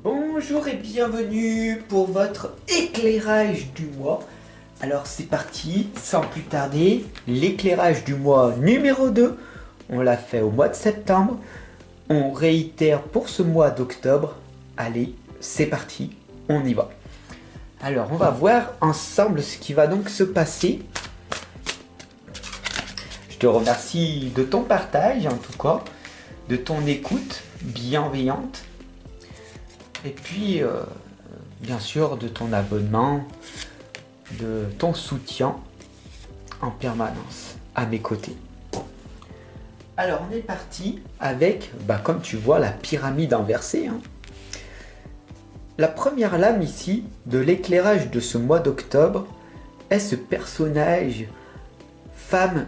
Bonjour et bienvenue pour votre éclairage du mois. Alors c'est parti, sans plus tarder, l'éclairage du mois numéro 2. On l'a fait au mois de septembre. On réitère pour ce mois d'octobre. Allez, c'est parti, on y va. Alors on va voir ensemble ce qui va donc se passer. Je te remercie de ton partage en tout cas, de ton écoute bienveillante. Et puis, bien sûr, de ton abonnement, de ton soutien en permanence à mes côtés. Alors, on est parti avec, comme tu vois, la pyramide inversée. La première lame ici, de l'éclairage de ce mois d'octobre, est ce personnage femme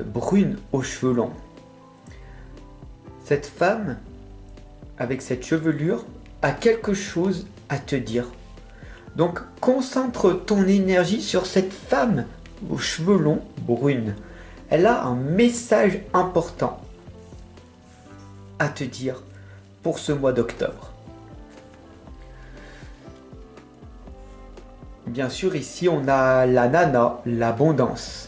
brune aux cheveux longs. Cette femme, avec cette chevelure, a quelque chose à te dire. Donc, concentre ton énergie sur cette femme aux cheveux longs, brune. Elle a un message important à te dire pour ce mois d'octobre. Bien sûr, ici, on a la nana, l'abondance.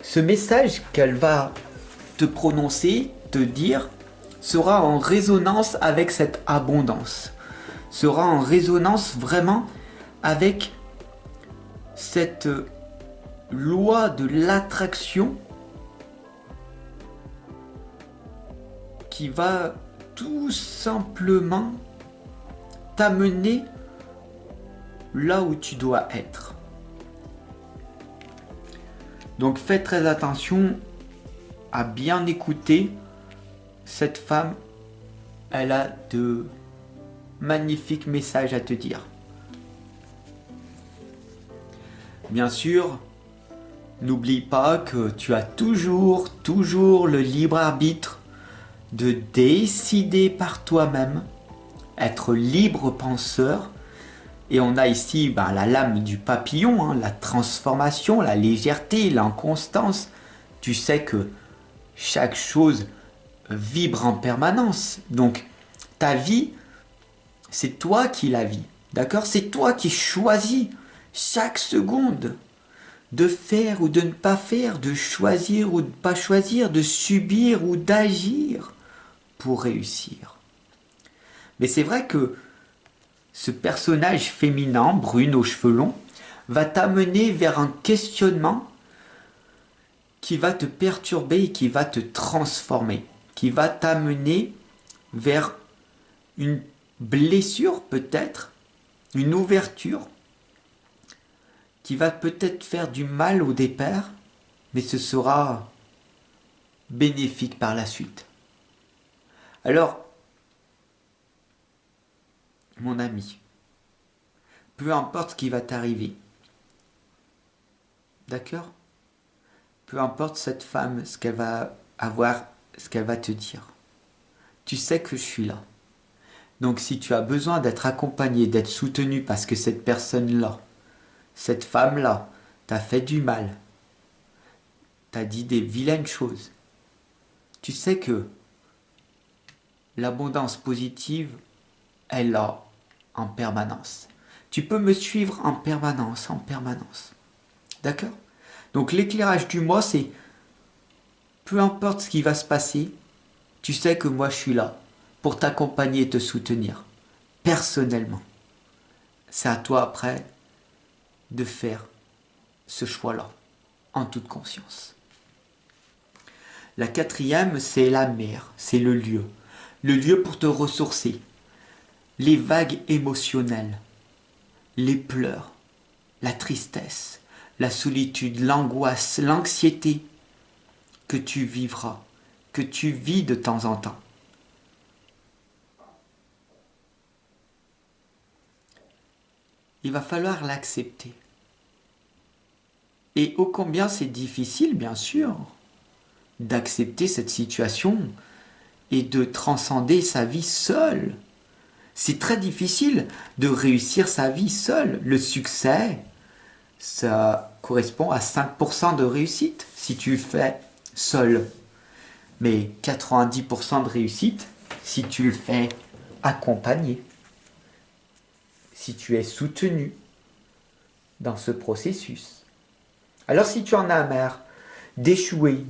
Ce message qu'elle va te prononcer, te dire, sera en résonance avec cette abondance, sera en résonance vraiment avec cette loi de l'attraction qui va tout simplement t'amener là où tu dois être. Donc fais très attention à bien écouter. Cette femme, elle a de magnifiques messages à te dire. Bien sûr, n'oublie pas que tu as toujours le libre arbitre de décider par toi-même, être libre penseur. Et on a ici la lame du papillon, la transformation, la légèreté, l'inconstance. Tu sais que chaque chose vibre en permanence. Donc, ta vie, c'est toi qui la vis. D'accord? C'est toi qui choisis chaque seconde de faire ou de ne pas faire, de choisir ou de ne pas choisir, de subir ou d'agir pour réussir. Mais c'est vrai que ce personnage féminin, brune aux cheveux longs, va t'amener vers un questionnement qui va te perturber et qui va te transformer, qui va t'amener vers une blessure peut-être, une ouverture, qui va peut-être faire du mal au départ, mais ce sera bénéfique par la suite. Alors, mon ami, peu importe ce qui va t'arriver, d'accord ? Peu importe cette femme, ce qu'elle va avoir, ce qu'elle va te dire. Tu sais que je suis là. Donc si tu as besoin d'être accompagné, d'être soutenu parce que cette personne-là, cette femme-là, t'a fait du mal, t'a dit des vilaines choses, tu sais que l'abondance positive est là en permanence. Tu peux me suivre en permanence, en permanence. D'accord ? Donc l'éclairage du mois, c'est peu importe ce qui va se passer, tu sais que moi je suis là pour t'accompagner et te soutenir, personnellement. C'est à toi après de faire ce choix-là, en toute conscience. La quatrième, c'est la mer, c'est le lieu pour te ressourcer, les vagues émotionnelles, les pleurs, la tristesse, la solitude, l'angoisse, l'anxiété que tu vivras, que tu vis de temps en temps. Il va falloir l'accepter. Et ô combien c'est difficile, bien sûr, d'accepter cette situation et de transcender sa vie seul. C'est très difficile de réussir sa vie seul. Le succès, ça correspond à 5% de réussite si tu le fais seul. Mais 90% de réussite si tu le fais accompagner, si tu es soutenu dans ce processus. Alors si tu en as marre d'échouer,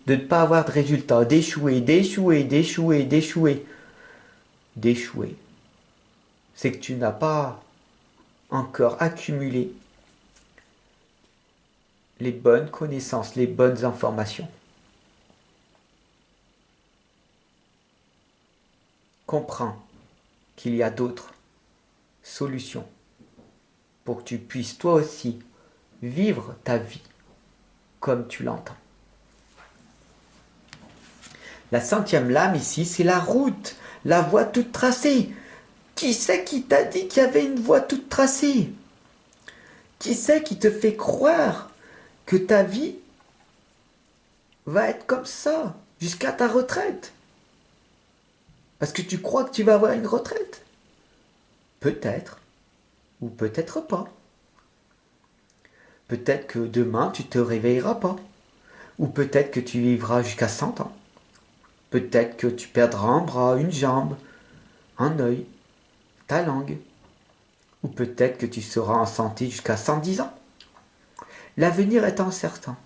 de ne pas avoir de résultats, d'échouer, c'est que tu n'as pas encore accumulé les bonnes connaissances, les bonnes informations. Comprends qu'il y a d'autres solutions pour que tu puisses toi aussi vivre ta vie comme tu l'entends. La 100e lame ici, c'est la route, la voie toute tracée. Qui c'est qui t'a dit qu'il y avait une voie toute tracée? Qui c'est qui te fait croire que ta vie va être comme ça jusqu'à ta retraite? Parce que tu crois que tu vas avoir une retraite? Peut-être, ou peut-être pas. Peut-être que demain tu te réveilleras pas. Ou peut-être que tu vivras jusqu'à 100 ans. Peut-être que tu perdras un bras, une jambe, un œil, ta langue. Ou peut-être que tu seras en santé jusqu'à 110 ans. L'avenir est incertain.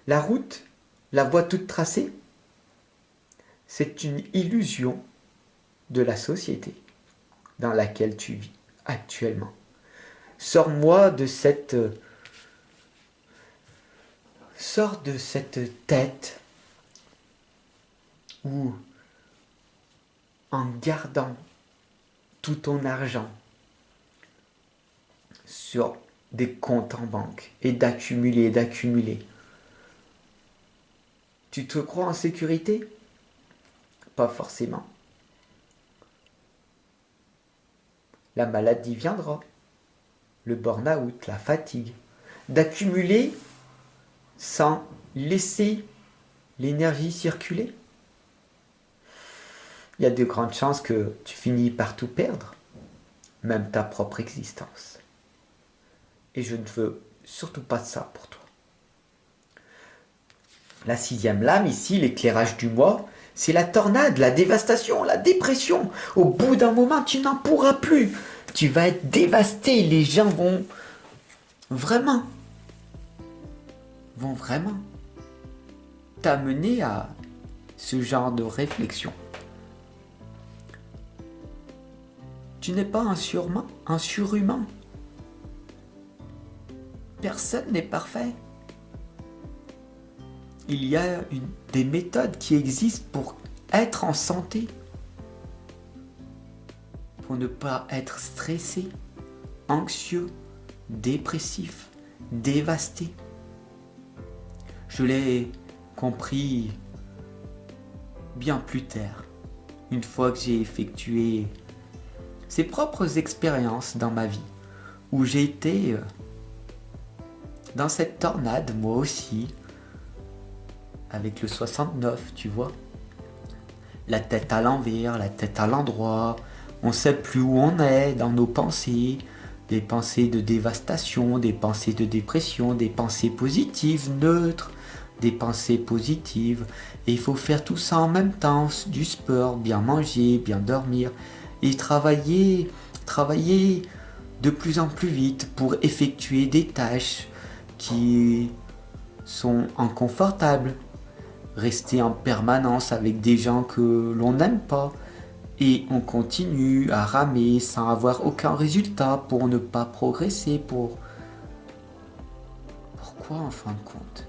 La route, la voie toute tracée, c'est une illusion de la société dans laquelle tu vis actuellement. Sors-moi de cette tête où, en gardant tout ton argent sur des comptes en banque et d'accumuler, tu te crois en sécurité? Pas forcément. La maladie viendra, le burn-out, la fatigue. D'accumuler sans laisser l'énergie circuler. Il y a de grandes chances que tu finis par tout perdre, même ta propre existence. Et je ne veux surtout pas de ça pour toi. La 6e lame ici, l'éclairage du mois, c'est la tornade, la dévastation, la dépression. Au bout d'un moment, tu n'en pourras plus. Tu vas être dévasté. Les gens vont vraiment t'amener à ce genre de réflexion. Tu n'es pas un surhumain. Personne n'est parfait. Il y a des méthodes qui existent pour être en santé, pour ne pas être stressé, anxieux, dépressif, dévasté. Je l'ai compris bien plus tard, une fois que j'ai effectué ces propres expériences dans ma vie, où j'ai été dans cette tornade, moi aussi, avec le 69, tu vois. La tête à l'envers, la tête à l'endroit, on ne sait plus où on est dans nos pensées, des pensées de dévastation, des pensées de dépression, des pensées positives, neutres, des pensées positives. Et il faut faire tout ça en même temps, du sport, bien manger, bien dormir, et travailler de plus en plus vite pour effectuer des tâches qui sont inconfortables. Rester en permanence avec des gens que l'on n'aime pas et on continue à ramer sans avoir aucun résultat pour ne pas progresser. Pourquoi en fin de compte?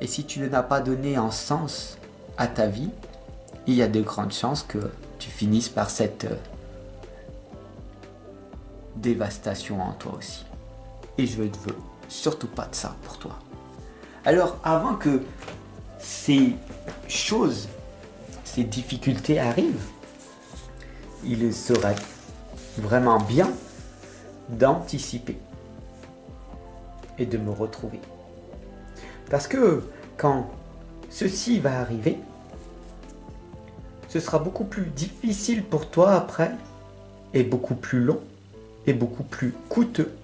Et si tu n'as pas donné un sens à ta vie, il y a de grandes chances que tu finisses par cette dévastation en toi aussi. Et je ne veux surtout pas de ça pour toi. Alors avant que ces choses, ces difficultés arrivent, il serait vraiment bien d'anticiper et de me retrouver. Parce que quand ceci va arriver, ce sera beaucoup plus difficile pour toi après, et beaucoup plus long, et beaucoup plus coûteux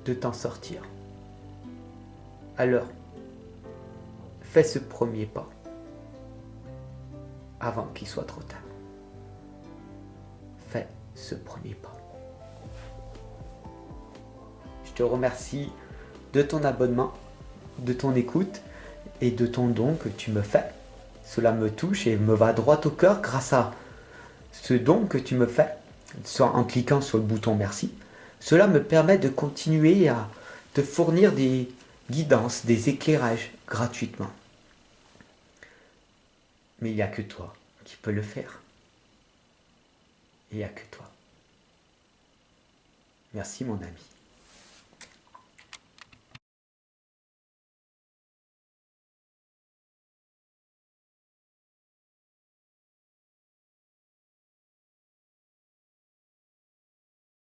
de t'en sortir. Alors, fais ce premier pas avant qu'il soit trop tard. Fais ce premier pas. Je te remercie de ton abonnement, de ton écoute et de ton don que tu me fais. Cela me touche et me va droit au cœur grâce à ce don que tu me fais, soit en cliquant sur le bouton merci. Cela me permet de continuer à te fournir des guidances, des éclairages gratuitement. Mais il n'y a que toi qui peux le faire. Il n'y a que toi. Merci mon ami.